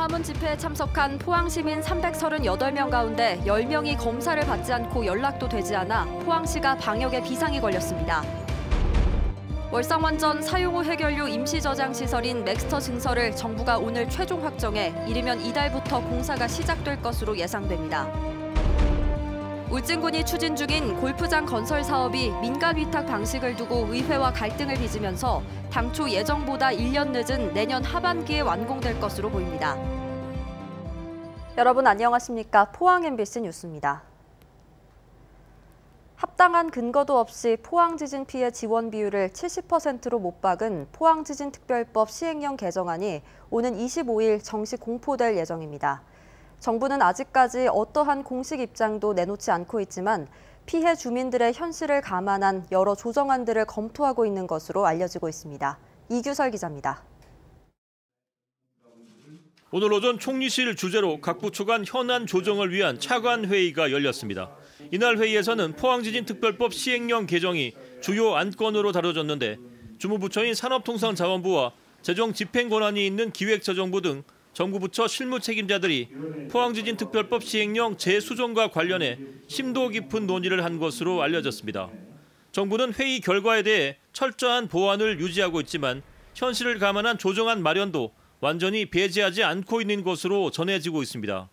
광화문 집회에 참석한 포항시민 338명 가운데 10명이 검사를 받지 않고 연락도 되지 않아 포항시가 방역에 비상이 걸렸습니다. 월성원전 사용후 해결료 임시 저장 시설인 맥스터 증설을 정부가 오늘 최종 확정해 이르면 이달부터 공사가 시작될 것으로 예상됩니다. 울진군이 추진 중인 골프장 건설 사업이 민간 위탁 방식을 두고 의회와 갈등을 빚으면서 당초 예정보다 1년 늦은 내년 하반기에 완공될 것으로 보입니다. 여러분 안녕하십니까? 포항 MBC 뉴스입니다. 합당한 근거도 없이 포항 지진 피해 지원 비율을 70%로 못 박은 포항지진특별법 시행령 개정안이 오는 25일 정식 공포될 예정입니다. 정부는 아직까지 어떠한 공식 입장도 내놓지 않고 있지만 피해 주민들의 현실을 감안한 여러 조정안들을 검토하고 있는 것으로 알려지고 있습니다. 이규설 기자입니다. 오늘 오전 총리실 주재로 각 부처 간 현안 조정을 위한 차관 회의가 열렸습니다. 이날 회의에서는 포항지진특별법 시행령 개정이 주요 안건으로 다뤄졌는데 주무부처인 산업통상자원부와 재정 집행 권한이 있는 기획재정부 등 정부 부처 실무 책임자들이 포항지진특별법 시행령 재수정과 관련해 심도 깊은 논의를 한 것으로 알려졌습니다. 정부는 회의 결과에 대해 철저한 보완을 유지하고 있지만 현실을 감안한 조정안 마련도 완전히 배제하지 않고 있는 것으로 전해지고 있습니다.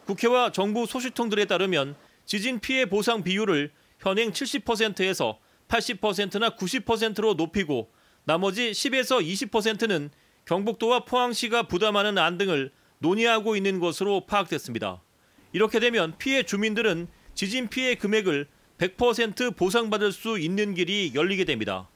국회와 정부 소식통들에 따르면 지진 피해 보상 비율을 현행 70%에서 80%나 90%로 높이고 나머지 10에서 20%는 경북도와 포항시가 부담하는 안 등을 논의하고 있는 것으로 파악됐습니다. 이렇게 되면 피해 주민들은 지진 피해 금액을 100% 보상받을 수 있는 길이 열리게 됩니다.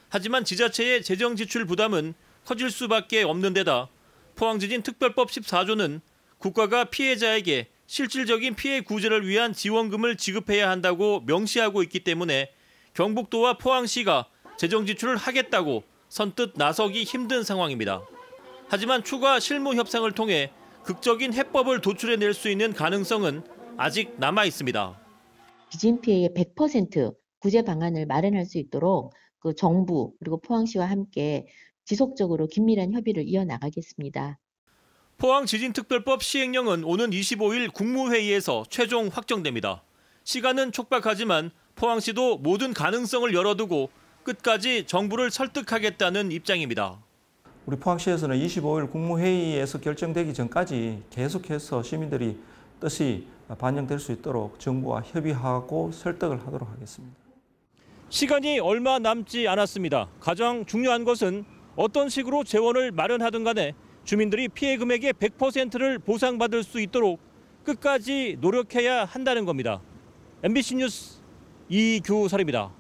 하지만 지자체의 재정 지출 부담은 커질 수밖에 없는 데다 포항지진특별법 14조는 국가가 피해자에게 실질적인 피해 구제를 위한 지원금을 지급해야 한다고 명시하고 있기 때문에 경북도와 포항시가 재정 지출을 하겠다고 선뜻 나서기 힘든 상황입니다. 하지만 추가 실무 협상을 통해 극적인 해법을 도출해낼 수 있는 가능성은 아직 남아 있습니다. 지진 피해의 100% 구제 방안을 마련할 수 있도록 정부 그리고 포항시와 함께 지속적으로 긴밀한 협의를 이어나가겠습니다. 포항지진특별법 시행령은 오는 25일 국무회의에서 최종 확정됩니다. 시간은 촉박하지만 포항시도 모든 가능성을 열어두고 끝까지 정부를 설득하겠다는 입장입니다. 우리 포항시에서는 25일 국무회의에서 결정되기 전까지 계속해서 시민들이 뜻이 반영될 수 있도록 정부와 협의하고 설득을 하도록 하겠습니다. 시간이 얼마 남지 않았습니다. 가장 중요한 것은 어떤 식으로 재원을 마련하든 간에 주민들이 피해 금액의 100%를 보상받을 수 있도록 끝까지 노력해야 한다는 겁니다. MBC 뉴스 이규설입니다.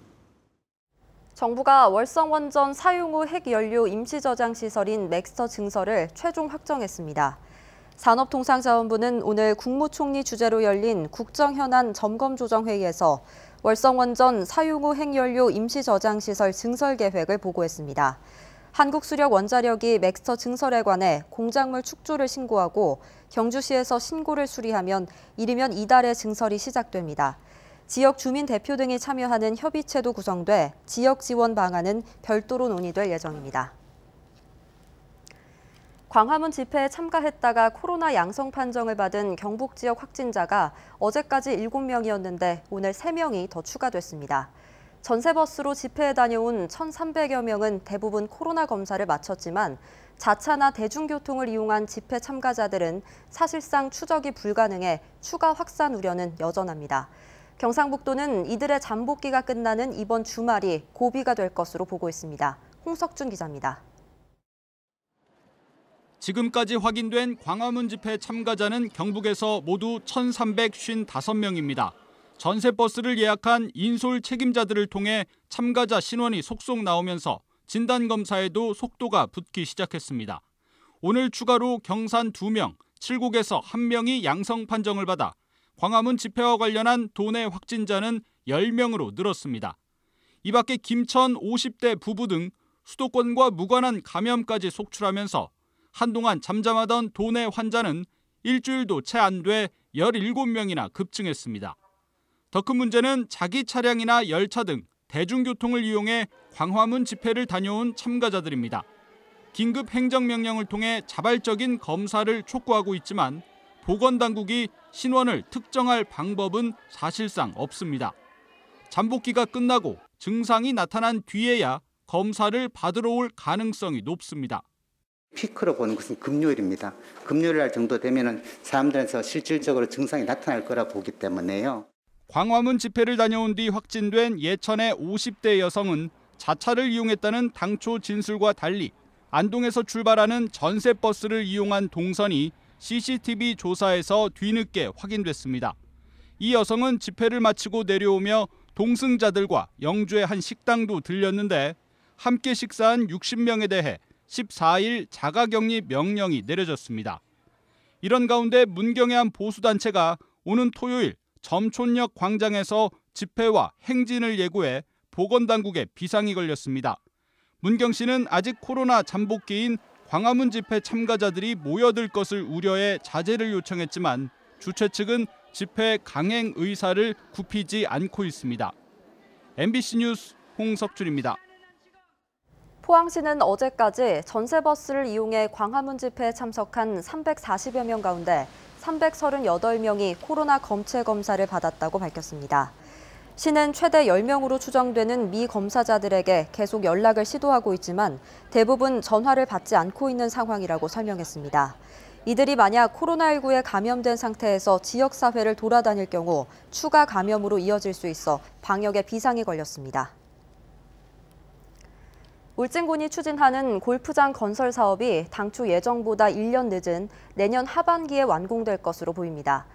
정부가 월성원전 사용 후 핵연료 임시저장 시설인 맥스터 증설을 최종 확정했습니다. 산업통상자원부는 오늘 국무총리 주재로 열린 국정현안 점검조정회의에서 월성원전 사용 후 핵연료 임시저장시설 증설 계획을 보고했습니다. 한국수력원자력이 맥스터 증설에 관해 공작물 축조를 신고하고 경주시에서 신고를 수리하면 이르면 이달에 증설이 시작됩니다. 지역 주민 대표 등이 참여하는 협의체도 구성돼 지역 지원 방안은 별도로 논의될 예정입니다. 광화문 집회에 참가했다가 코로나 양성 판정을 받은 경북 지역 확진자가 어제까지 7명이었는데 오늘 3명이 더 추가됐습니다. 전세버스로 집회에 다녀온 1,300여 명은 대부분 코로나 검사를 마쳤지만 자차나 대중교통을 이용한 집회 참가자들은 사실상 추적이 불가능해 추가 확산 우려는 여전합니다. 경상북도는 이들의 잠복기가 끝나는 이번 주말이 고비가 될 것으로 보고 있습니다. 홍석준 기자입니다. 지금까지 확인된 광화문 집회 참가자는 경북에서 모두 1,355명입니다. 전세버스를 예약한 인솔 책임자들을 통해 참가자 신원이 속속 나오면서 진단검사에도 속도가 붙기 시작했습니다. 오늘 추가로 경산 2명, 칠곡에서 1명이 양성 판정을 받아 광화문 집회와 관련한 도내 확진자는 10명으로 늘었습니다. 이 밖에 김천 50대 부부 등 수도권과 무관한 감염까지 속출하면서 한동안 잠잠하던 도내 환자는 일주일도 채 안 돼 17명이나 급증했습니다. 더 큰 문제는 자기 차량이나 열차 등 대중교통을 이용해 광화문 집회를 다녀온 참가자들입니다. 긴급 행정명령을 통해 자발적인 검사를 촉구하고 있지만 보건당국이 신원을 특정할 방법은 사실상 없습니다. 잠복기가 끝나고 증상이 나타난 뒤에야 검사를 받으러 올 가능성이 높습니다. 피크로 보는 것은 금요일입니다. 금요일 날 정도 되면은 사람들에서 실질적으로 증상이 나타날 거라 보기 때문에요. 광화문 집회를 다녀온 뒤 확진된 예천의 50대 여성은 자차를 이용했다는 당초 진술과 달리 안동에서 출발하는 전세버스를 이용한 동선이 CCTV 조사에서 뒤늦게 확인됐습니다. 이 여성은 집회를 마치고 내려오며 동승자들과 영주의 한 식당도 들렸는데 함께 식사한 60명에 대해 14일 자가격리 명령이 내려졌습니다. 이런 가운데 문경의 한 보수단체가 오는 토요일 점촌역 광장에서 집회와 행진을 예고해 보건당국에 비상이 걸렸습니다. 문경시는 아직 코로나 잠복기인 광화문 집회 참가자들이 모여들 것을 우려해 자제를 요청했지만 주최 측은 집회 강행 의사를 굽히지 않고 있습니다. MBC 뉴스 홍석준입니다. 포항시는 어제까지 전세버스를 이용해 광화문 집회에 참석한 340여 명 가운데 338명이 코로나 검체 검사를 받았다고 밝혔습니다. 시는 최대 10명으로 추정되는 미검사자들에게 계속 연락을 시도하고 있지만 대부분 전화를 받지 않고 있는 상황이라고 설명했습니다. 이들이 만약 코로나19에 감염된 상태에서 지역사회를 돌아다닐 경우 추가 감염으로 이어질 수 있어 방역에 비상이 걸렸습니다. 울진군이 추진하는 골프장 건설 사업이 당초 예정보다 1년 늦은 내년 하반기에 완공될 것으로 보입니다.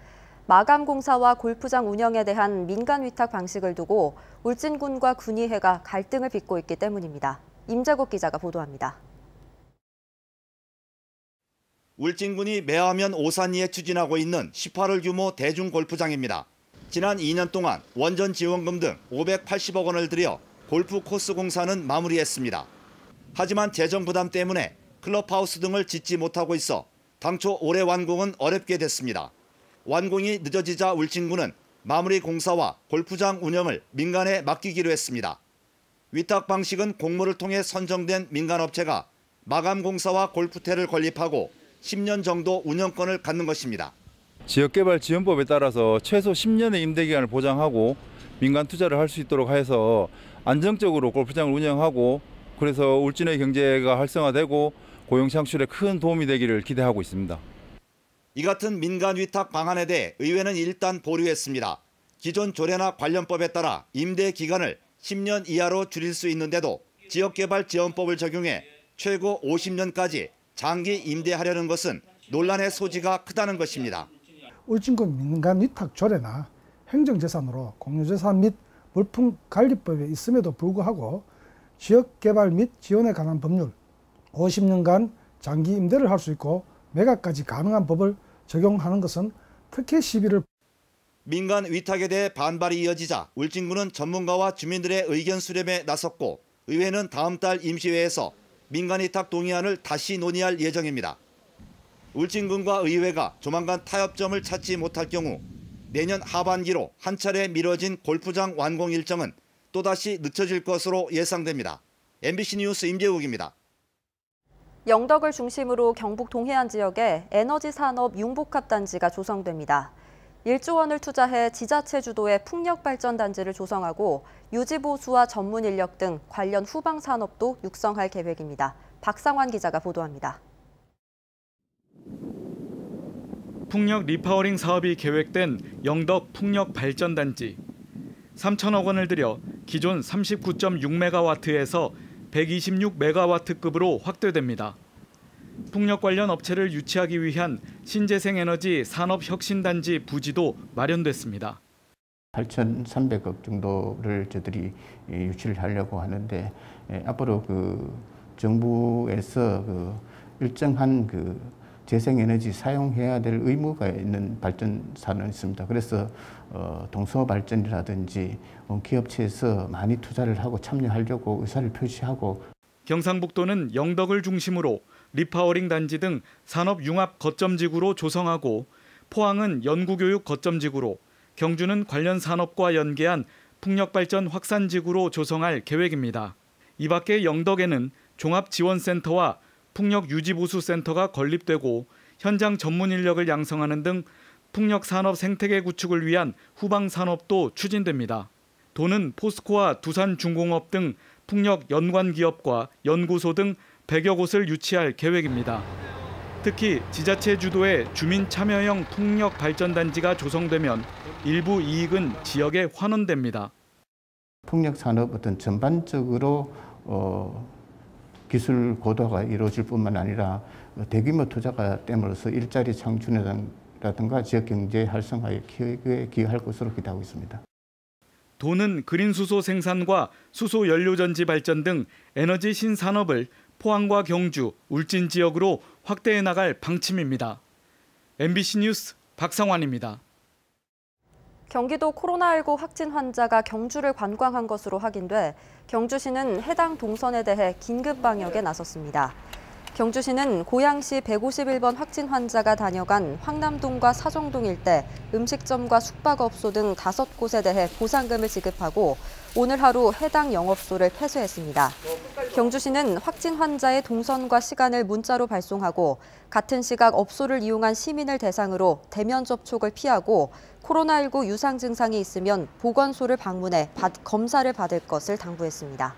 마감 공사와 골프장 운영에 대한 민간 위탁 방식을 두고 울진군과 군의회가 갈등을 빚고 있기 때문입니다. 임재국 기자가 보도합니다. 울진군이 매화면 오산리에 추진하고 있는 18홀 규모 대중 골프장입니다. 지난 2년 동안 원전 지원금 등 580억 원을 들여 골프 코스 공사는 마무리했습니다. 하지만 재정 부담 때문에 클럽하우스 등을 짓지 못하고 있어 당초 올해 완공은 어렵게 됐습니다. 완공이 늦어지자 울진군은 마무리 공사와 골프장 운영을 민간에 맡기기로 했습니다. 위탁 방식은 공모를 통해 선정된 민간업체가 마감 공사와 골프태를 건립하고 10년 정도 운영권을 갖는 것입니다. 지역개발지원법에 따라서 최소 10년의 임대기간을 보장하고 민간 투자를 할 수 있도록 해서 안정적으로 골프장을 운영하고 그래서 울진의 경제가 활성화되고 고용 창출에 큰 도움이 되기를 기대하고 있습니다. 이 같은 민간 위탁 방안에 대해 의회는 일단 보류했습니다. 기존 조례나 관련법에 따라 임대 기간을 10년 이하로 줄일 수 있는데도 지역개발지원법을 적용해 최고 50년까지 장기 임대하려는 것은 논란의 소지가 크다는 것입니다. 울진군 민간 위탁 조례나 행정재산으로 공유재산 및 물품관리법에 있음에도 불구하고 지역개발 및 지원에 관한 법률 50년간 장기 임대를 할 수 있고 매각까지 가능한 법을 적용하는 것은 특혜 시비를 민간 위탁에 대해 반발이 이어지자 울진군은 전문가와 주민들의 의견 수렴에 나섰고 의회는 다음 달 임시회에서 민간 위탁 동의안을 다시 논의할 예정입니다. 울진군과 의회가 조만간 타협점을 찾지 못할 경우 내년 하반기로 한 차례 미뤄진 골프장 완공 일정은 또다시 늦춰질 것으로 예상됩니다. MBC 뉴스 임재욱입니다. 영덕을 중심으로 경북 동해안 지역에 에너지 산업 융복합단지가 조성됩니다. 1조 원을 투자해 지자체 주도의 풍력발전단지를 조성하고 유지보수와 전문 인력 등 관련 후방 산업도 육성할 계획입니다. 박상환 기자가 보도합니다. 풍력 리파워링 사업이 계획된 영덕 풍력발전단지. 3천억 원을 들여 기존 39.6메가와트에서 126메가와트급으로 확대됩니다. 풍력 관련 업체를 유치하기 위한 신재생에너지 산업혁신단지 부지도 마련됐습니다. 8,300억 정도를 저희들이 유치를 하려고 하는데 앞으로 정부에서 일정한 재생에너지 사용해야 될 의무가 있는 발전사는 있습니다. 그래서 동서발전이라든지 기업체에서 많이 투자를 하고 참여하려고 의사를 표시하고 경상북도는 영덕을 중심으로 리파워링 단지 등 산업융합 거점지구로 조성하고 포항은 연구교육 거점지구로 경주는 관련 산업과 연계한 풍력발전 확산지구로 조성할 계획입니다. 이 밖에 영덕에는 종합지원센터와 풍력 유지보수센터가 건립되고 현장 전문 인력을 양성하는 등 풍력 산업 생태계 구축을 위한 후방 산업도 추진됩니다. 도는 포스코와 두산중공업 등 풍력 연관 기업과 연구소 등 100여 곳을 유치할 계획입니다. 특히 지자체 주도의 주민 참여형 풍력 발전단지가 조성되면 일부 이익은 지역에 환원됩니다. 풍력 산업 어떤 전반적으로 기술 고도화가 이루어질 뿐만 아니라 대규모 투자가 됨으로써 일자리 창출이라든가 지역 경제 활성화에 기여할 것으로 기대하고 있습니다. 도는 그린 수소 생산과 수소 연료 전지 발전 등 에너지 신산업을 포항과 경주, 울진 지역으로 확대해 나갈 방침입니다. MBC 뉴스 박상환입니다. 경기도 코로나19 확진 환자가 경주를 관광한 것으로 확인돼 경주시는 해당 동선에 대해 긴급 방역에 나섰습니다. 경주시는 고양시 151번 확진 환자가 다녀간 황남동과 사정동 일대 음식점과 숙박업소 등 5곳에 대해 보상금을 지급하고 오늘 하루 해당 영업소를 폐쇄했습니다. 경주시는 확진 환자의 동선과 시간을 문자로 발송하고 같은 시각 업소를 이용한 시민을 대상으로 대면 접촉을 피하고 코로나19 유상 증상이 있으면 보건소를 방문해 검사를 받을 것을 당부했습니다.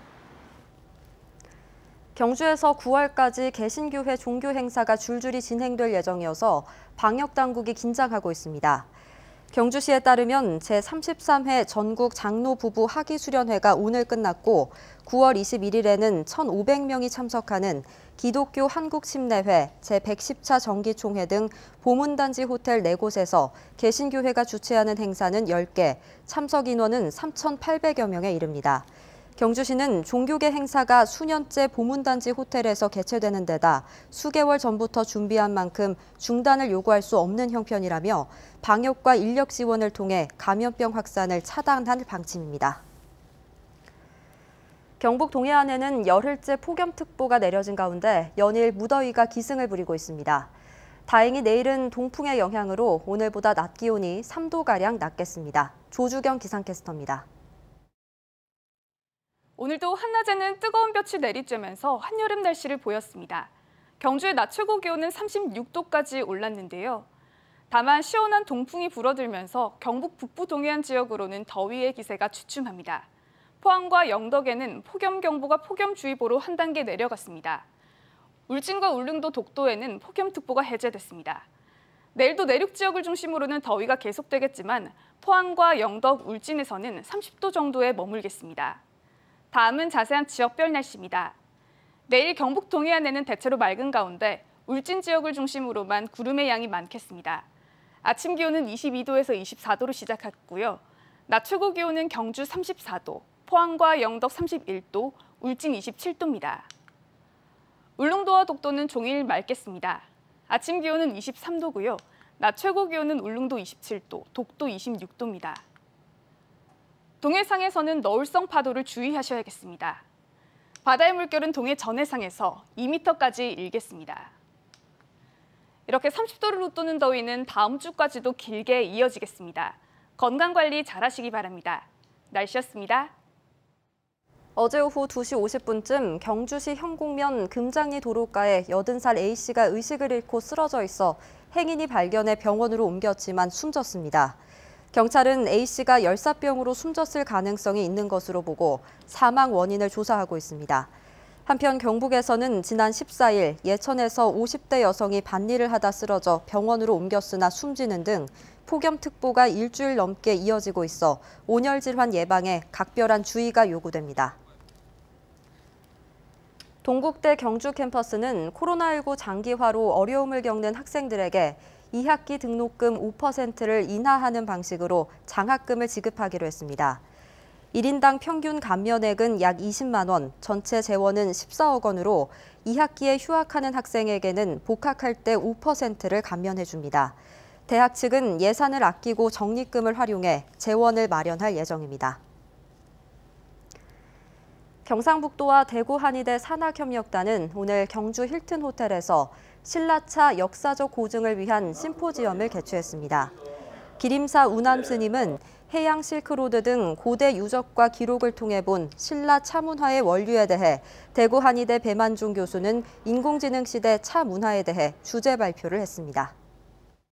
경주에서 9월까지 개신교회 종교 행사가 줄줄이 진행될 예정이어서 방역당국이 긴장하고 있습니다. 경주시에 따르면 제33회 전국 장로 부부 학위수련회가 오늘 끝났고 9월 21일에는 1,500명이 참석하는 기독교 한국침례회 제110차 정기총회 등 보문단지 호텔 4곳에서 개신교회가 주최하는 행사는 10개, 참석 인원은 3,800여 명에 이릅니다. 경주시는 종교계 행사가 수년째 보문단지 호텔에서 개최되는 데다 수개월 전부터 준비한 만큼 중단을 요구할 수 없는 형편이라며 방역과 인력 지원을 통해 감염병 확산을 차단할 방침입니다. 경북 동해안에는 열흘째 폭염특보가 내려진 가운데 연일 무더위가 기승을 부리고 있습니다. 다행히 내일은 동풍의 영향으로 오늘보다 낮 기온이 3도가량 낮겠습니다. 조주경 기상캐스터입니다. 오늘도 한낮에는 뜨거운 볕이 내리쬐면서 한여름 날씨를 보였습니다. 경주의 낮 최고 기온은 36도까지 올랐는데요. 다만 시원한 동풍이 불어들면서 경북 북부 동해안 지역으로는 더위의 기세가 주춤합니다. 포항과 영덕에는 폭염경보가 폭염주의보로 한 단계 내려갔습니다. 울진과 울릉도 독도에는 폭염특보가 해제됐습니다. 내일도 내륙 지역을 중심으로는 더위가 계속되겠지만 포항과 영덕, 울진에서는 30도 정도에 머물겠습니다. 다음은 자세한 지역별 날씨입니다. 내일 경북 동해안에는 대체로 맑은 가운데 울진 지역을 중심으로만 구름의 양이 많겠습니다. 아침 기온은 22도에서 24도로 시작했고요. 낮 최고 기온은 경주 34도, 포항과 영덕 31도, 울진 27도입니다. 울릉도와 독도는 종일 맑겠습니다. 아침 기온은 23도고요. 낮 최고 기온은 울릉도 27도, 독도 26도입니다. 동해상에서는 너울성 파도를 주의하셔야겠습니다. 바다의 물결은 동해 전해상에서 2m까지 일겠습니다. 이렇게 30도를 웃도는 더위는 다음 주까지도 길게 이어지겠습니다. 건강관리 잘하시기 바랍니다. 날씨였습니다. 어제 오후 2시 50분쯤 경주시 현곡면 금장리 도로가에 80살 A씨가 의식을 잃고 쓰러져 있어 행인이 발견해 병원으로 옮겼지만 숨졌습니다. 경찰은 A씨가 열사병으로 숨졌을 가능성이 있는 것으로 보고 사망 원인을 조사하고 있습니다. 한편 경북에서는 지난 14일 예천에서 50대 여성이 밭일을 하다 쓰러져 병원으로 옮겼으나 숨지는 등 폭염특보가 일주일 넘게 이어지고 있어 온열 질환 예방에 각별한 주의가 요구됩니다. 동국대 경주 캠퍼스는 코로나19 장기화로 어려움을 겪는 학생들에게 2학기 등록금 5%를 인하하는 방식으로 장학금을 지급하기로 했습니다. 1인당 평균 감면액은 약 20만 원, 전체 재원은 14억 원으로 2학기에 휴학하는 학생에게는 복학할 때 5%를 감면해 줍니다. 대학 측은 예산을 아끼고 적립금을 활용해 재원을 마련할 예정입니다. 경상북도와 대구한의대 산학협력단은 오늘 경주 힐튼 호텔에서 신라차 역사적 고증을 위한 심포지엄을 개최했습니다. 기림사 우남 스님은 해양 실크로드 등 고대 유적과 기록을 통해 본 신라 차문화의 원류에 대해 대구 한의대 배만중 교수는 인공지능 시대 차문화에 대해 주제 발표를 했습니다.